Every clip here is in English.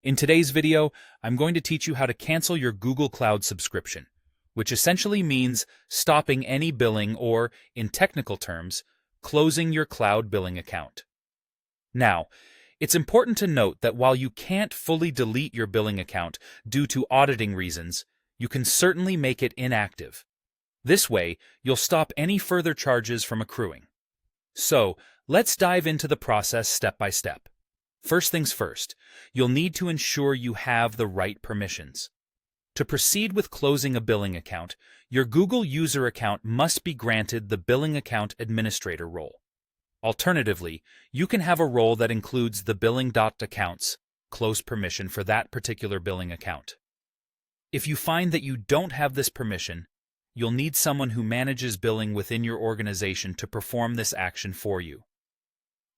In today's video, I'm going to teach you how to cancel your Google Cloud subscription, which essentially means stopping any billing or, in technical terms, closing your cloud billing account. Now, it's important to note that while you can't fully delete your billing account due to auditing reasons, you can certainly make it inactive. This way, you'll stop any further charges from accruing. So, let's dive into the process step by step. First things first, you'll need to ensure you have the right permissions. To proceed with closing a billing account, your Google user account must be granted the Billing Account Administrator role. Alternatively, you can have a role that includes the billing.accounts close permission for that particular billing account. If you find that you don't have this permission, you'll need someone who manages billing within your organization to perform this action for you.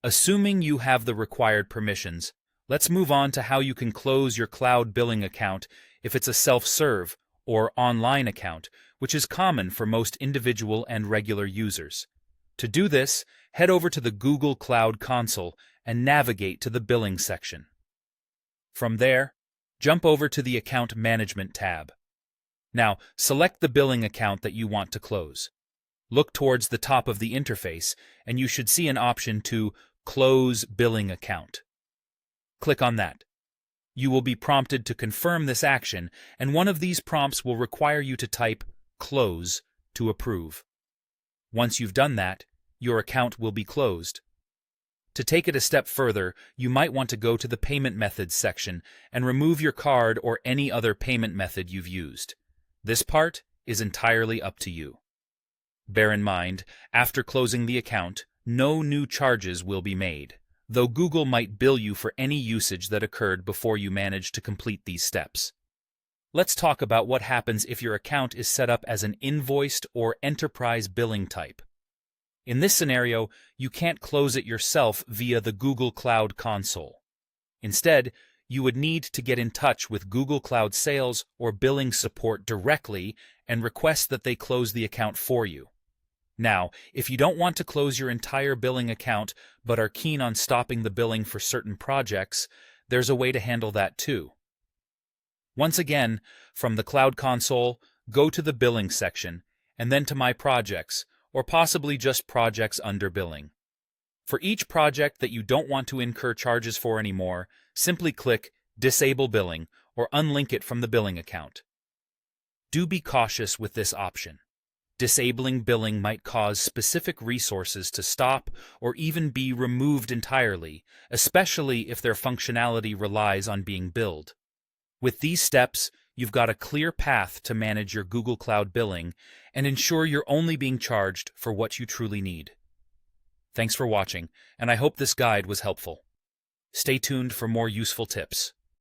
Assuming you have the required permissions, let's move on to how you can close your cloud billing account if it's a self-serve or online account, which is common for most individual and regular users. To do this, head over to the Google Cloud Console and navigate to the Billing section. From there, jump over to the Account Management tab. Now, select the billing account that you want to close. Look towards the top of the interface, and you should see an option to Close Billing Account. Click on that. You will be prompted to confirm this action, and one of these prompts will require you to type Close to approve. Once you've done that, your account will be closed. To take it a step further, you might want to go to the Payment Methods section and remove your card or any other payment method you've used. This part is entirely up to you. Bear in mind, after closing the account, no new charges will be made, though Google might bill you for any usage that occurred before you managed to complete these steps. Let's talk about what happens if your account is set up as an invoiced or enterprise billing type. In this scenario, you can't close it yourself via the Google Cloud Console. Instead, you would need to get in touch with Google Cloud Sales or Billing Support directly and request that they close the account for you. Now, if you don't want to close your entire billing account but are keen on stopping the billing for certain projects, there's a way to handle that too. Once again, from the Cloud Console, go to the Billing section, and then to My Projects, or possibly just Projects under Billing. For each project that you don't want to incur charges for anymore, simply click Disable Billing or unlink it from the billing account. Do be cautious with this option. Disabling billing might cause specific resources to stop or even be removed entirely, especially if their functionality relies on being billed. With these steps, you've got a clear path to manage your Google Cloud billing and ensure you're only being charged for what you truly need. Thanks for watching, and I hope this guide was helpful. Stay tuned for more useful tips.